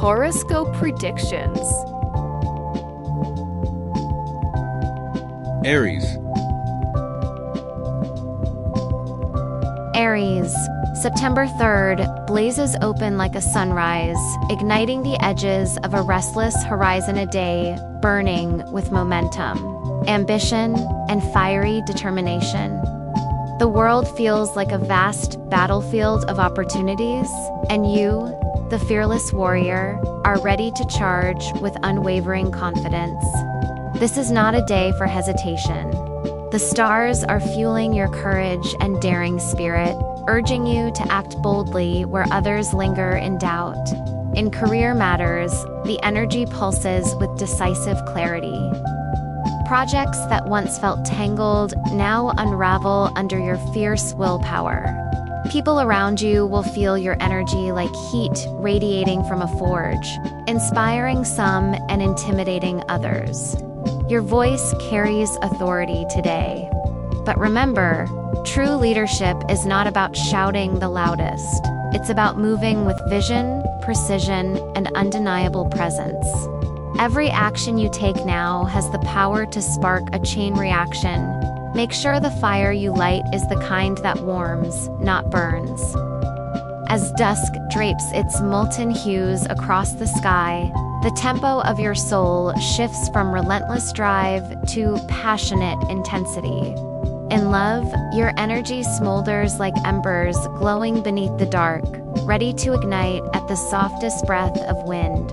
Horoscope predictions. Aries. Aries, September 3rd, blazes open like a sunrise, igniting the edges of a restless horizon, a day burning with momentum, ambition, and fiery determination. The world feels like a vast battlefield of opportunities, and you, the fearless warrior, are ready to charge with unwavering confidence. This is not a day for hesitation. The stars are fueling your courage and daring spirit, urging you to act boldly where others linger in doubt. In career matters, the energy pulses with decisive clarity. Projects that once felt tangled now unravel under your fierce willpower. People around you will feel your energy like heat radiating from a forge, inspiring some and intimidating others. Your voice carries authority today. But remember, true leadership is not about shouting the loudest. It's about moving with vision, precision, and undeniable presence. Every action you take now has the power to spark a chain reaction. Make sure the fire you light is the kind that warms, not burns. As dusk drapes its molten hues across the sky, the tempo of your soul shifts from relentless drive to passionate intensity. In love, your energy smolders like embers glowing beneath the dark, ready to ignite at the softest breath of wind.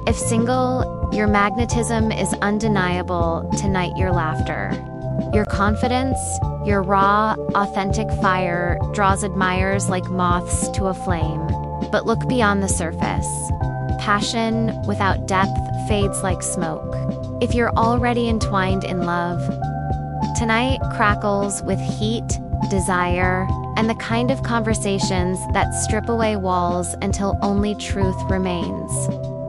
If single, your magnetism is undeniable to night your laughter. Your confidence, your raw, authentic fire draws admirers like moths to a flame. But look beyond the surface. Passion without depth fades like smoke. If you're already entwined in love, tonight crackles with heat, desire, and the kind of conversations that strip away walls until only truth remains.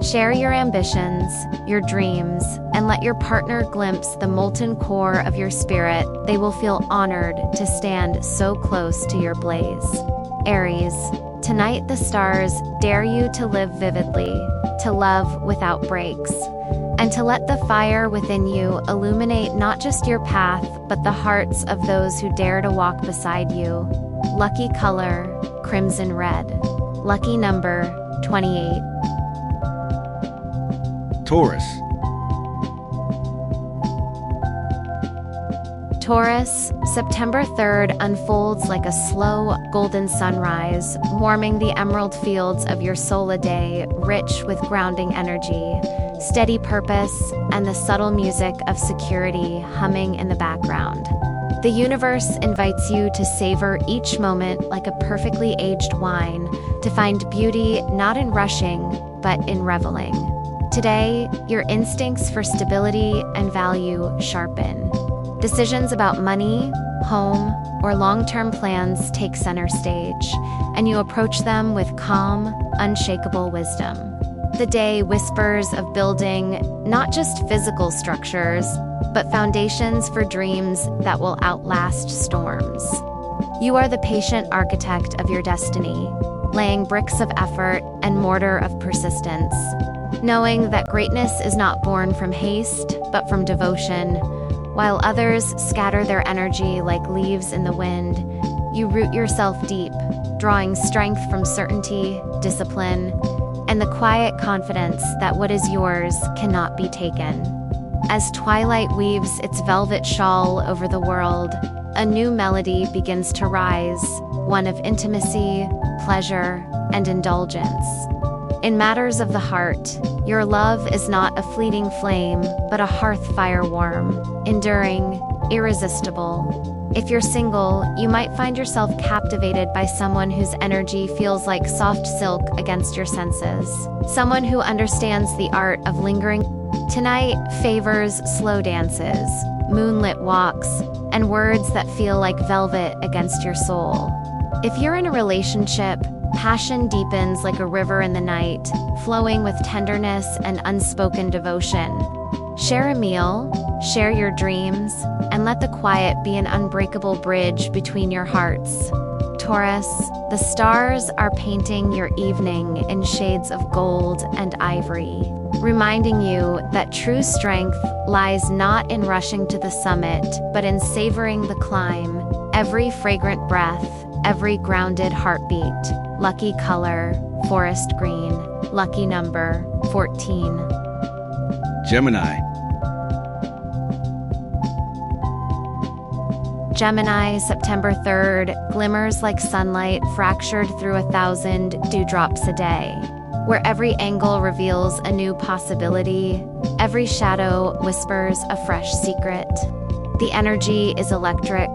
Share your ambitions, your dreams, and let your partner glimpse the molten core of your spirit. They will feel honored to stand so close to your blaze. Aries, tonight the stars dare you to live vividly, to love without breaks, and to let the fire within you illuminate not just your path, but the hearts of those who dare to walk beside you. Lucky color, crimson red. Lucky number, 28. Taurus. Taurus, September 3rd unfolds like a slow, golden sunrise, warming the emerald fields of your soul, a day rich with grounding energy, steady purpose, and the subtle music of security humming in the background. The universe invites you to savor each moment like a perfectly aged wine, to find beauty not in rushing, but in reveling. Today, your instincts for stability and value sharpen. Decisions about money, home, or long-term plans take center stage, and you approach them with calm, unshakable wisdom. The day whispers of building not just physical structures, but foundations for dreams that will outlast storms. You are the patient architect of your destiny, laying bricks of effort and mortar of persistence. Knowing that greatness is not born from haste, but from devotion, while others scatter their energy like leaves in the wind, you root yourself deep, drawing strength from certainty, discipline, and the quiet confidence that what is yours cannot be taken. As twilight weaves its velvet shawl over the world, a new melody begins to rise, one of intimacy, pleasure, and indulgence. In matters of the heart, your love is not a fleeting flame, but a hearth fire warm, enduring, irresistible. If you're single, you might find yourself captivated by someone whose energy feels like soft silk against your senses. Someone who understands the art of lingering. Tonight favors slow dances, moonlit walks, and words that feel like velvet against your soul. If you're in a relationship, passion deepens like a river in the night, flowing with tenderness and unspoken devotion. Share a meal, share your dreams, and let the quiet be an unbreakable bridge between your hearts. Taurus, the stars are painting your evening in shades of gold and ivory, reminding you that true strength lies not in rushing to the summit, but in savoring the climb, every fragrant breath, every grounded heartbeat. Lucky color, forest green. Lucky number, 14. Gemini. Gemini, September 3rd, glimmers like sunlight fractured through 1,000 dewdrops a day, where every angle reveals a new possibility, every shadow whispers a fresh secret. The energy is electric,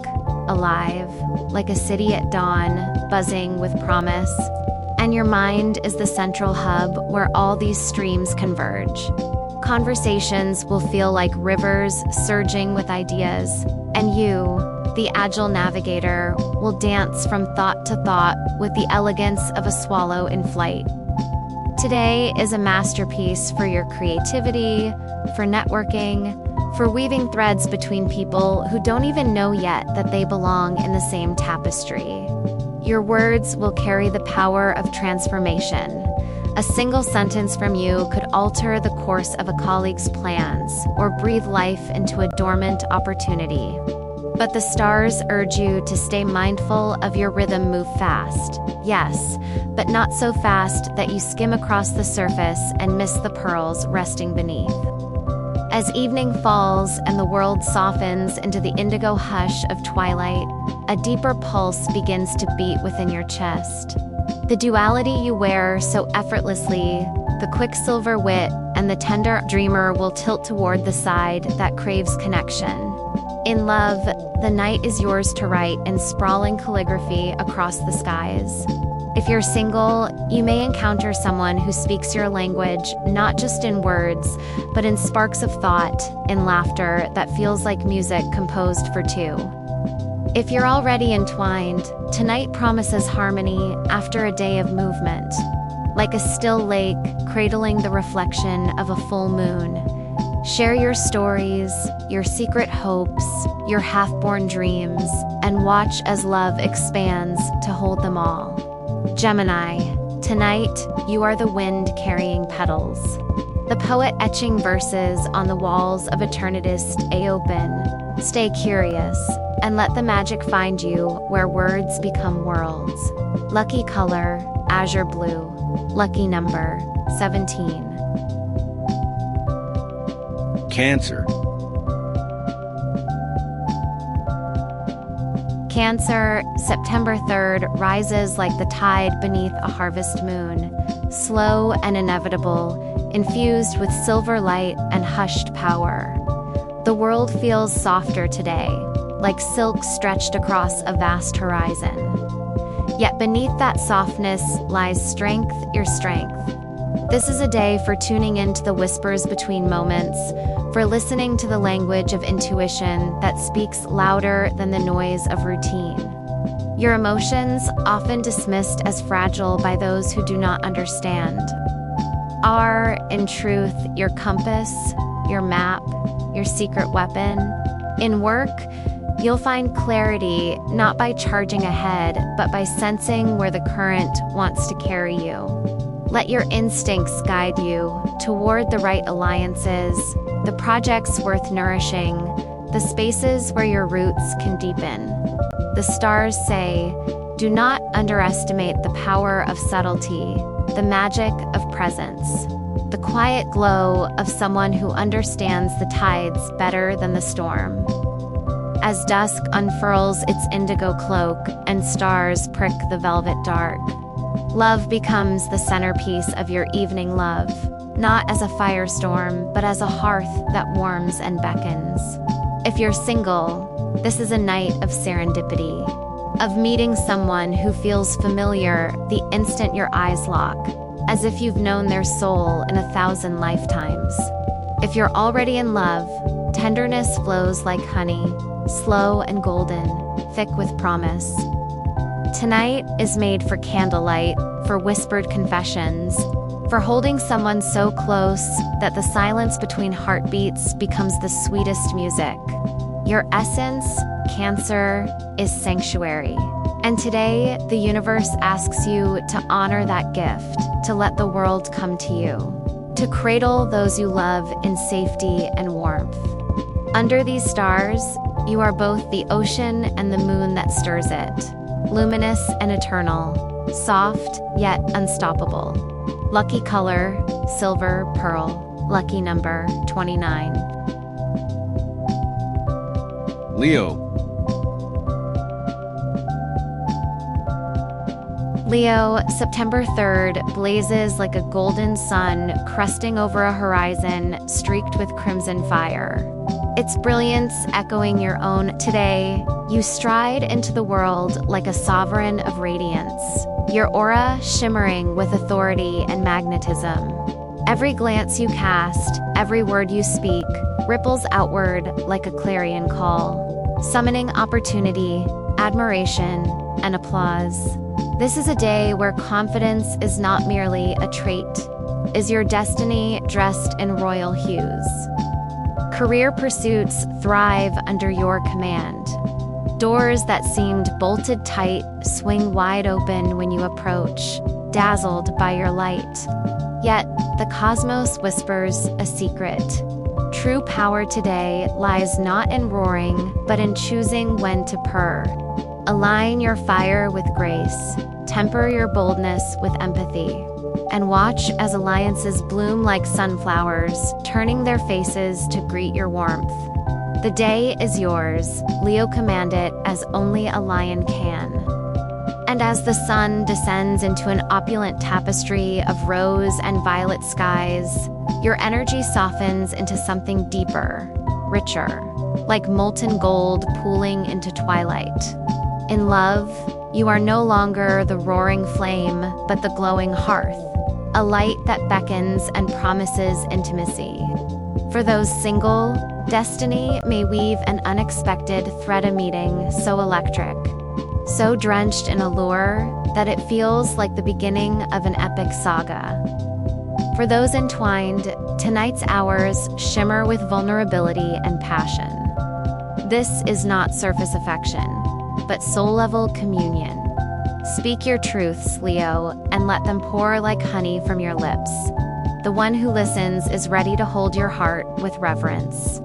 alive, like a city at dawn, buzzing with promise, and your mind is the central hub where all these streams converge. Conversations will feel like rivers surging with ideas, and you, the agile navigator, will dance from thought to thought with the elegance of a swallow in flight. Today is a masterpiece for your creativity, for networking, for weaving threads between people who don't even know yet that they belong in the same tapestry. Your words will carry the power of transformation. A single sentence from you could alter the course of a colleague's plans or breathe life into a dormant opportunity. But the stars urge you to stay mindful of your rhythm. Move fast, yes, but not so fast that you skim across the surface and miss the pearls resting beneath. As evening falls and the world softens into the indigo hush of twilight, a deeper pulse begins to beat within your chest. The duality you wear so effortlessly, the quicksilver wit and the tender dreamer, will tilt toward the side that craves connection. In love, the night is yours to write in sprawling calligraphy across the skies. If you're single, you may encounter someone who speaks your language, not just in words, but in sparks of thought, in laughter that feels like music composed for two. If you're already entwined, tonight promises harmony after a day of movement. Like a still lake cradling the reflection of a full moon. Share your stories, your secret hopes, your half-born dreams, and watch as love expands to hold them all. Gemini, tonight you are the wind carrying petals. The poet etching verses on the walls of eternity's open. Stay curious, and let the magic find you where words become worlds. Lucky color, azure blue. Lucky number, 17. Cancer. Cancer, September 3rd, rises like the tide beneath a harvest moon, slow and inevitable, infused with silver light and hushed power. The world feels softer today, like silk stretched across a vast horizon. Yet beneath that softness lies strength, your strength. This is a day for tuning into the whispers between moments, for listening to the language of intuition that speaks louder than the noise of routine. Your emotions, often dismissed as fragile by those who do not understand, are, in truth, your compass, your map, your secret weapon. In work, you'll find clarity not by charging ahead, but by sensing where the current wants to carry you. Let your instincts guide you toward the right alliances, the projects worth nourishing, the spaces where your roots can deepen. The stars say, do not underestimate the power of subtlety, the magic of presence, the quiet glow of someone who understands the tides better than the storm. As dusk unfurls its indigo cloak and stars prick the velvet dark, love becomes the centerpiece of your evening. Love, not as a firestorm, but as a hearth that warms and beckons. If you're single, this is a night of serendipity, of meeting someone who feels familiar the instant your eyes lock, as if you've known their soul in 1,000 lifetimes. If you're already in love, tenderness flows like honey, slow and golden, thick with promise. Tonight is made for candlelight, for whispered confessions, for holding someone so close that the silence between heartbeats becomes the sweetest music. Your essence, Cancer, is sanctuary, And today, the universe asks you to honor that gift, to let the world come to you, to cradle those you love in safety and warmth. Under these stars, you are both the ocean and the moon that stirs it, luminous and eternal, soft yet unstoppable. Lucky color, silver, pearl. Lucky number, 29. Leo. Leo, September 3rd, blazes like a golden sun cresting over a horizon streaked with crimson fire. Its brilliance echoing your own. Today, you stride into the world like a sovereign of radiance, your aura shimmering with authority and magnetism. Every glance you cast, every word you speak, ripples outward like a clarion call, summoning opportunity, admiration, and applause. This is a day where confidence is not merely a trait, is your destiny dressed in royal hues. Career pursuits thrive under your command. Doors that seemed bolted tight swing wide open when you approach, dazzled by your light. Yet, the cosmos whispers a secret. True power today lies not in roaring, but in choosing when to purr. Align your fire with grace, temper your boldness with empathy, and watch as alliances bloom like sunflowers, turning their faces to greet your warmth. The day is yours, Leo, command it as only a lion can. And as the sun descends into an opulent tapestry of rose and violet skies, your energy softens into something deeper, richer, like molten gold pooling into twilight. In love, you are no longer the roaring flame, but the glowing hearth, a light that beckons and promises intimacy. For those single, destiny may weave an unexpected thread, a meeting so electric, so drenched in allure that it feels like the beginning of an epic saga. For those entwined, tonight's hours shimmer with vulnerability and passion. This is not surface affection, but soul-level communion. Speak your truths, Leo, and let them pour like honey from your lips. The one who listens is ready to hold your heart with reverence.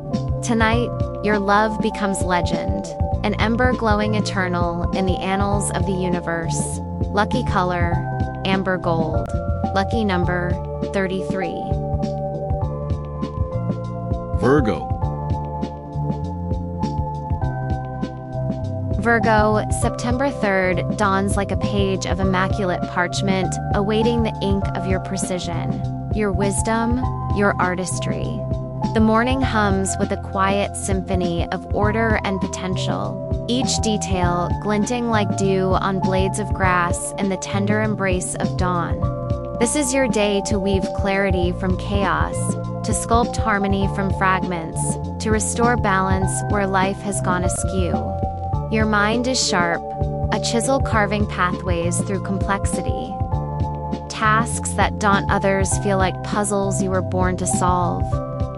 Tonight, your love becomes legend, an ember glowing eternal in the annals of the universe. Lucky color, amber gold. Lucky number, 33. Virgo. Virgo, September 3rd, dawns like a page of immaculate parchment, awaiting the ink of your precision, your wisdom, your artistry. The morning hums with a quiet symphony of order and potential, each detail glinting like dew on blades of grass in the tender embrace of dawn. This is your day to weave clarity from chaos, to sculpt harmony from fragments, to restore balance where life has gone askew. Your mind is sharp, a chisel carving pathways through complexity. Tasks that daunt others feel like puzzles you were born to solve.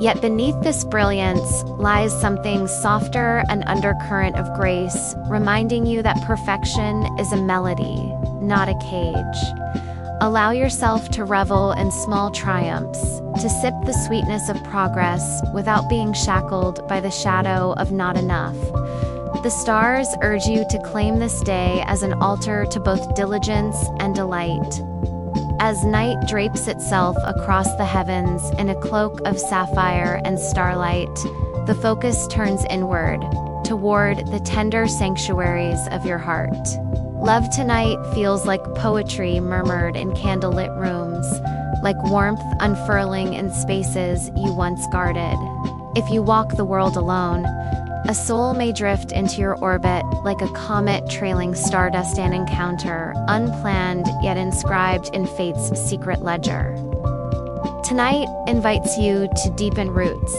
Yet beneath this brilliance lies something softer, an undercurrent of grace, reminding you that perfection is a melody, not a cage. Allow yourself to revel in small triumphs, to sip the sweetness of progress without being shackled by the shadow of not enough. The stars urge you to claim this day as an altar to both diligence and delight. As night drapes itself across the heavens in a cloak of sapphire and starlight, the focus turns inward, toward the tender sanctuaries of your heart. Love tonight feels like poetry murmured in candlelit rooms, like warmth unfurling in spaces you once guarded. If you walk the world alone, a soul may drift into your orbit like a comet trailing stardust, an encounter, unplanned yet inscribed in fate's secret ledger. Tonight invites you to deepen roots,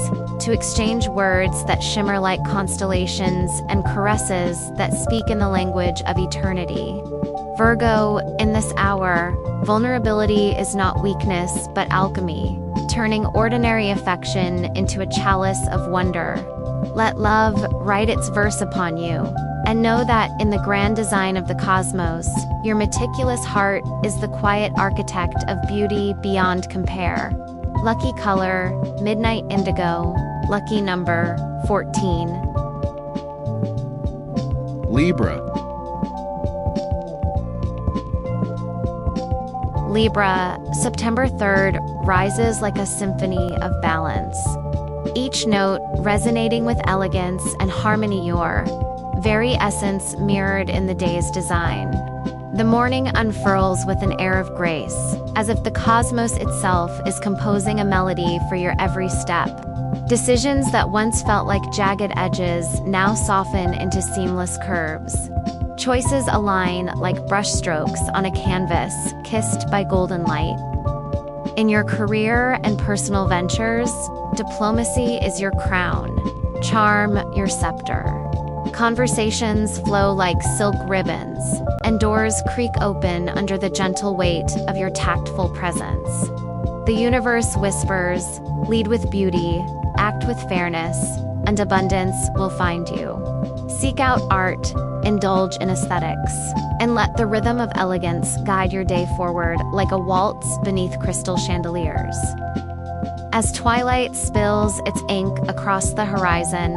to exchange words that shimmer like constellations and caresses that speak in the language of eternity. Virgo, in this hour, vulnerability is not weakness but alchemy, turning ordinary affection into a chalice of wonder. Let love write its verse upon you, And know that in the grand design of the cosmos, your meticulous heart is the quiet architect of beauty beyond compare. Lucky color, midnight indigo. Lucky number, 14. Libra. Libra, September 3rd, rises like a symphony of balance. Each note resonating with elegance and harmony, your very essence mirrored in the day's design. The morning unfurls with an air of grace, as if the cosmos itself is composing a melody for your every step. Decisions that once felt like jagged edges now soften into seamless curves. Choices align like brushstrokes on a canvas kissed by golden light. In your career and personal ventures, diplomacy is your crown, charm your scepter. Conversations flow like silk ribbons, and doors creak open under the gentle weight of your tactful presence. The universe whispers, lead with beauty, act with fairness, and abundance will find you. Seek out art, indulge in aesthetics, and let the rhythm of elegance guide your day forward like a waltz beneath crystal chandeliers. As twilight spills its ink across the horizon,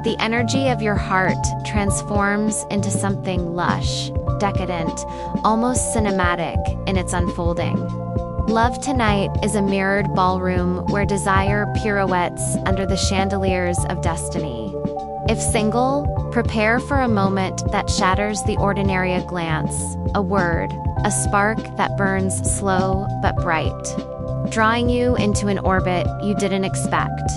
the energy of your heart transforms into something lush, decadent, almost cinematic in its unfolding. Love tonight is a mirrored ballroom where desire pirouettes under the chandeliers of destiny. If single, prepare for a moment that shatters the ordinary. A glance, a word, a spark that burns slow but bright, drawing you into an orbit you didn't expect.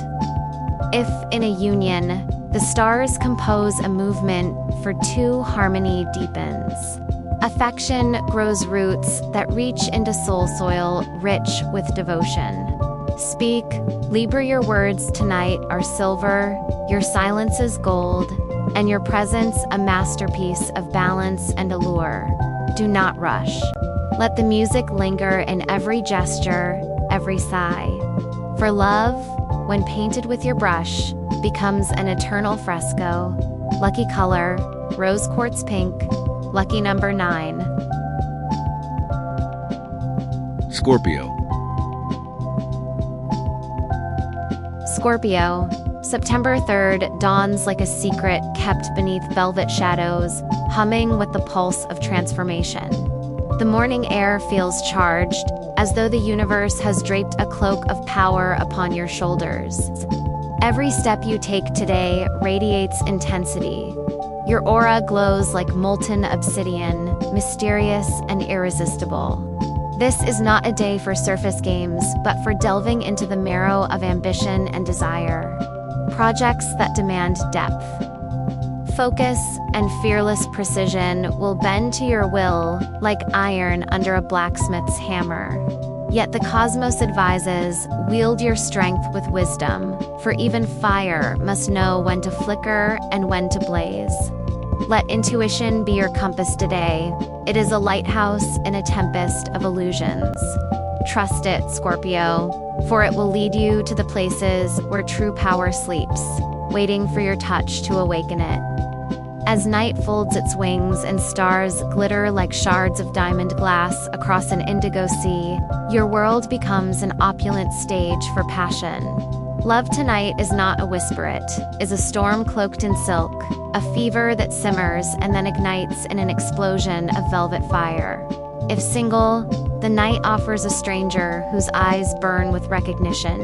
If in a union, the stars compose a movement for two, harmony deepens. Affection grows roots that reach into soul soil rich with devotion. Speak, Libra, your words tonight are silver, your silence is gold, and your presence a masterpiece of balance and allure. Do not rush. Let the music linger in every gesture, every sigh. For love, when painted with your brush, becomes an eternal fresco. Lucky color, rose quartz pink. Lucky number 9. Scorpio. Scorpio, September 3rd dawns like a secret kept beneath velvet shadows, humming with the pulse of transformation. The morning air feels charged, as though the universe has draped a cloak of power upon your shoulders. Every step you take today radiates intensity. Your aura glows like molten obsidian, mysterious and irresistible. This is not a day for surface games, but for delving into the marrow of ambition and desire. Projects that demand depth, focus, and fearless precision will bend to your will like iron under a blacksmith's hammer. Yet the cosmos advises, wield your strength with wisdom, for even fire must know when to flicker and when to blaze. Let intuition be your compass today. It is a lighthouse in a tempest of illusions. Trust it, Scorpio, for it will lead you to the places where true power sleeps, waiting for your touch to awaken it. As night folds its wings and stars glitter like shards of diamond glass across an indigo sea, your world becomes an opulent stage for passion. Love tonight is not a whisper, it is a storm cloaked in silk, a fever that simmers and then ignites in an explosion of velvet fire. If single, the night offers a stranger whose eyes burn with recognition,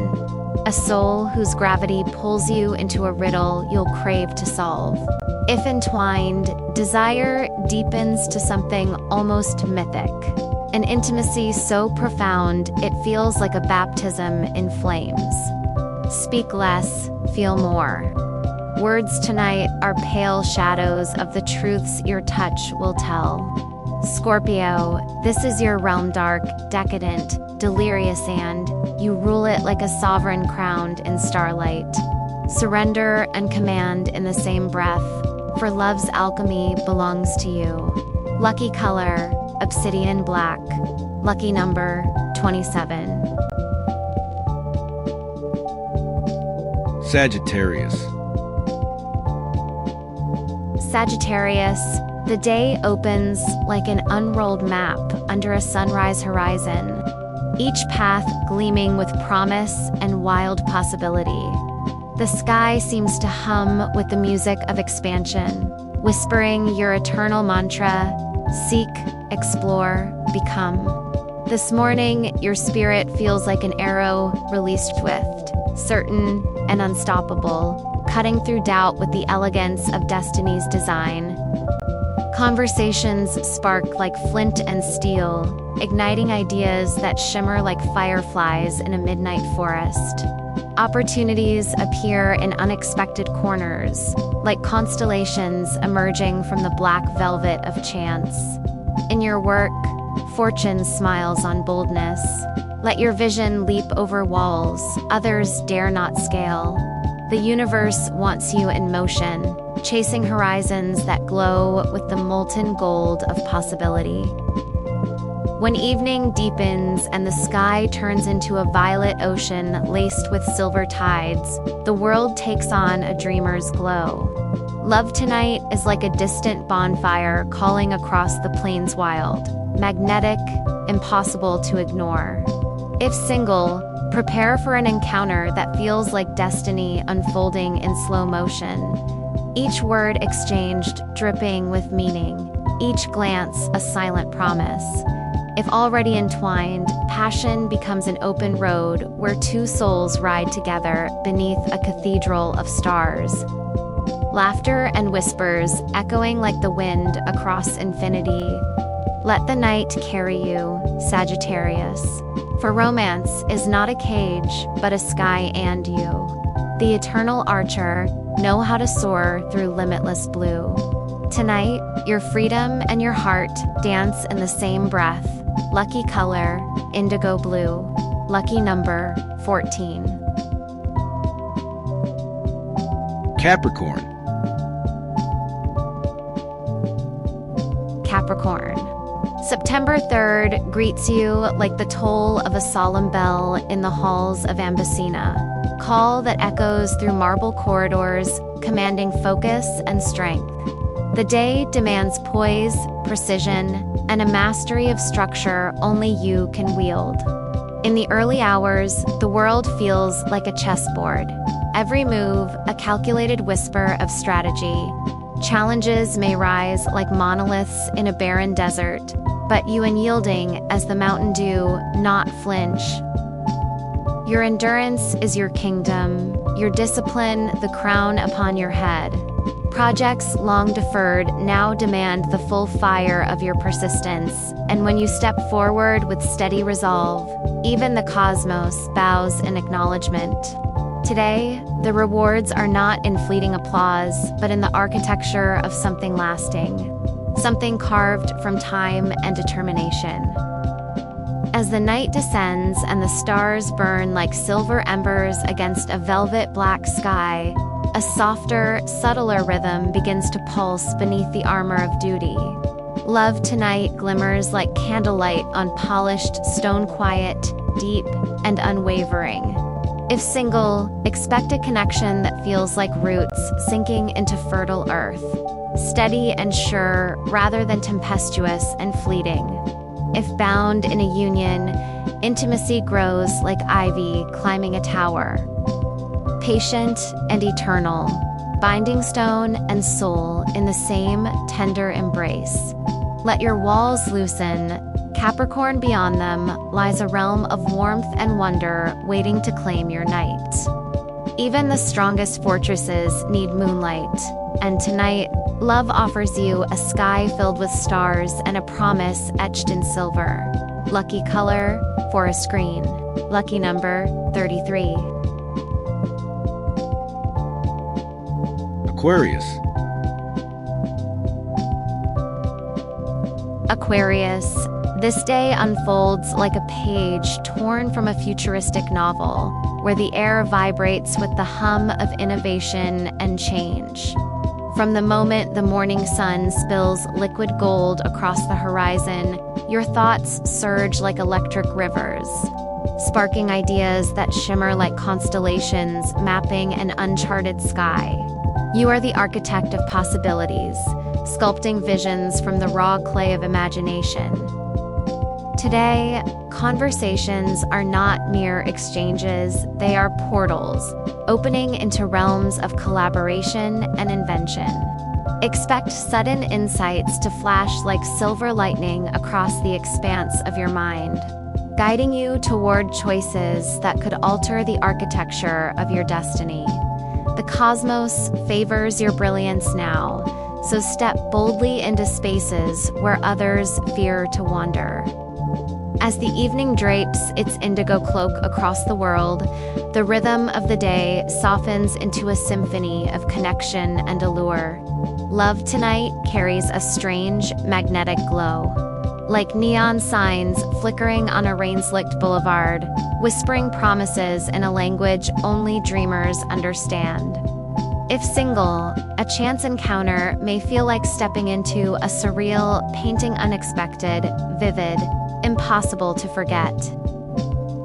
a soul whose gravity pulls you into a riddle you'll crave to solve. If entwined, desire deepens to something almost mythic, an intimacy so profound it feels like a baptism in flames. Speak less, feel more. Words tonight are pale shadows of the truths your touch will tell. Scorpio, this is your realm, dark, decadent, delirious, and you rule it like a sovereign crowned in starlight. Surrender and command in the same breath, for love's alchemy belongs to you. Lucky color, obsidian black. Lucky number, 27. Sagittarius. Sagittarius, the day opens like an unrolled map under a sunrise horizon, each path gleaming with promise and wild possibility. The sky seems to hum with the music of expansion, whispering your eternal mantra: seek, explore, become. This morning, your spirit feels like an arrow released swift, certain, and unstoppable, cutting through doubt with the elegance of destiny's design. Conversations spark like flint and steel, igniting ideas that shimmer like fireflies in a midnight forest. Opportunities appear in unexpected corners, like constellations emerging from the black velvet of chance. In your work, fortune smiles on boldness. Let your vision leap over walls others dare not scale. The universe wants you in motion, chasing horizons that glow with the molten gold of possibility. When evening deepens and the sky turns into a violet ocean laced with silver tides, the world takes on a dreamer's glow. Love tonight is like a distant bonfire calling across the plains wild, magnetic, impossible to ignore. If single, prepare for an encounter that feels like destiny unfolding in slow motion. Each word exchanged dripping with meaning, each glance a silent promise. If already entwined, passion becomes an open road where two souls ride together beneath a cathedral of stars. Laughter and whispers echoing like the wind across infinity. Let the night carry you, Sagittarius. For romance is not a cage, but a sky and you. The eternal archer, know how to soar through limitless blue. Tonight, your freedom and your heart dance in the same breath. Lucky color, indigo blue. Lucky number, 14. Capricorn. Capricorn. September 3rd greets you like the toll of a solemn bell in the halls of Ambasina, call that echoes through marble corridors, commanding focus and strength. The day demands poise, precision, and a mastery of structure only you can wield. In the early hours, the world feels like a chessboard. Every move, a calculated whisper of strategy. Challenges may rise like monoliths in a barren desert, but you unyielding as the mountain dew, not flinch. Your endurance is your kingdom, your discipline the crown upon your head. Projects long deferred now demand the full fire of your persistence, and when you step forward with steady resolve, even the cosmos bows in acknowledgement. Today, the rewards are not in fleeting applause, but in the architecture of something lasting, something carved from time and determination. As the night descends and the stars burn like silver embers against a velvet black sky, a softer, subtler rhythm begins to pulse beneath the armor of duty. Love tonight glimmers like candlelight on polished stone, quiet, deep, and unwavering. If single, expect a connection that feels like roots sinking into fertile earth, steady and sure rather than tempestuous and fleeting. If bound in a union, intimacy grows like ivy climbing a tower. Patient and eternal, binding stone and soul in the same tender embrace. Let your walls loosen. Capricorn, beyond them lies a realm of warmth and wonder waiting to claim your night. Even the strongest fortresses need moonlight, and tonight, love offers you a sky filled with stars and a promise etched in silver. Lucky color, forest green. Lucky number, 33. Aquarius. Aquarius. This day unfolds like a page torn from a futuristic novel, where the air vibrates with the hum of innovation and change. From the moment the morning sun spills liquid gold across the horizon, your thoughts surge like electric rivers, sparking ideas that shimmer like constellations mapping an uncharted sky. You are the architect of possibilities, sculpting visions from the raw clay of imagination. Today, conversations are not mere exchanges, they are portals, opening into realms of collaboration and invention. Expect sudden insights to flash like silver lightning across the expanse of your mind, guiding you toward choices that could alter the architecture of your destiny. The cosmos favors your brilliance now, so step boldly into spaces where others fear to wander. As the evening drapes its indigo cloak across the world, the rhythm of the day softens into a symphony of connection and allure. Love tonight carries a strange, magnetic glow. Like neon signs flickering on a rain-slicked boulevard, whispering promises in a language only dreamers understand. If single, a chance encounter may feel like stepping into a surreal, painting unexpected, vivid, impossible to forget.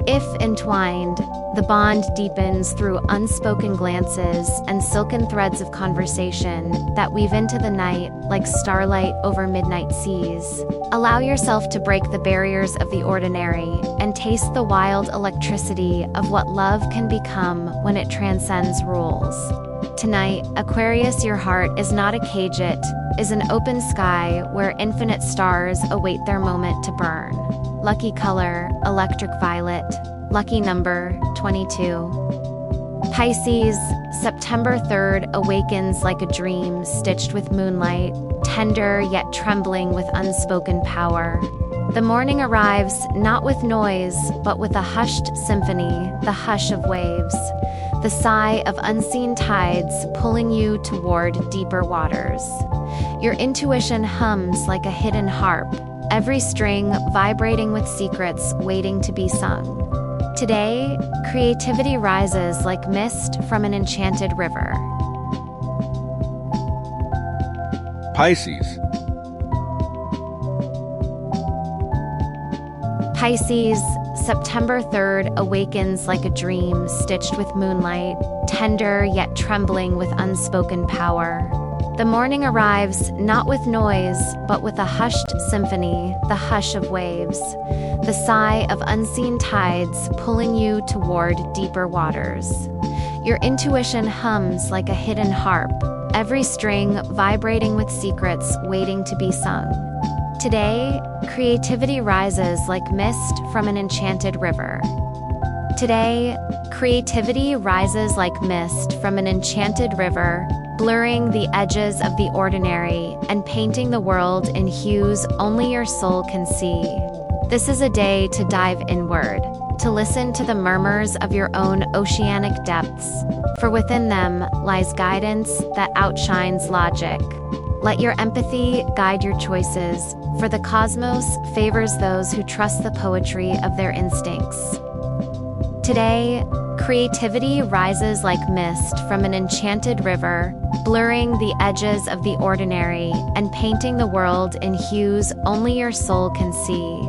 If entwined, the bond deepens through unspoken glances and silken threads of conversation that weave into the night like starlight over midnight seas. Allow yourself to break the barriers of the ordinary and taste the wild electricity of what love can become when it transcends rules. Tonight, Aquarius, your heart is not a cage, it is an open sky where infinite stars await their moment to burn. Lucky color, electric violet. Lucky number, 22. Pisces, September 3rd awakens like a dream stitched with moonlight, tender yet trembling with unspoken power. The morning arrives not with noise, but with a hushed symphony, the hush of waves, the sigh of unseen tides pulling you toward deeper waters. Your intuition hums like a hidden harp, every string vibrating with secrets waiting to be sung. Today, creativity rises like mist from an enchanted river. Pisces. Pisces, September 3rd awakens like a dream stitched with moonlight, tender yet trembling with unspoken power. The morning arrives not with noise, but with a hushed symphony, the hush of waves, the sigh of unseen tides pulling you toward deeper waters. Your intuition hums like a hidden harp, every string vibrating with secrets waiting to be sung. Today, creativity rises like mist from an enchanted river. Today, creativity rises like mist from an enchanted river, blurring the edges of the ordinary and painting the world in hues only your soul can see. This is a day to dive inward, to listen to the murmurs of your own oceanic depths, for within them lies guidance that outshines logic. Let your empathy guide your choices, for the cosmos favors those who trust the poetry of their instincts. Today, creativity rises like mist from an enchanted river, blurring the edges of the ordinary and painting the world in hues only your soul can see.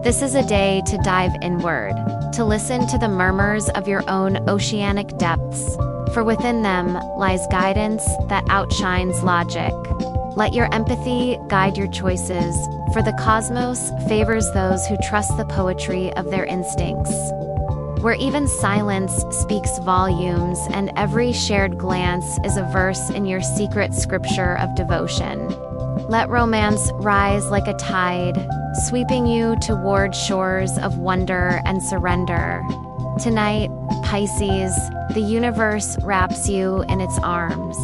This is a day to dive inward, to listen to the murmurs of your own oceanic depths, for within them lies guidance that outshines logic. Let your empathy guide your choices, for the cosmos favors those who trust the poetry of their instincts. Where even silence speaks volumes and every shared glance is a verse in your secret scripture of devotion. Let romance rise like a tide, sweeping you toward shores of wonder and surrender. Tonight, Pisces, the universe wraps you in its arms,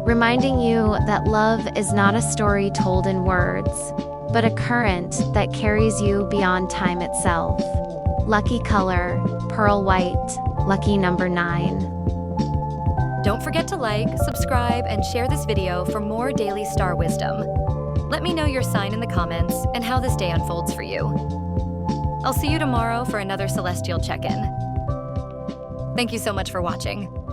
reminding you that love is not a story told in words, but a current that carries you beyond time itself. Lucky color, pearl white. Lucky number 9. Don't forget to like, subscribe, and share this video for more daily star wisdom. Let me know your sign in the comments and how this day unfolds for you. I'll see you tomorrow for another celestial check-in. Thank you so much for watching.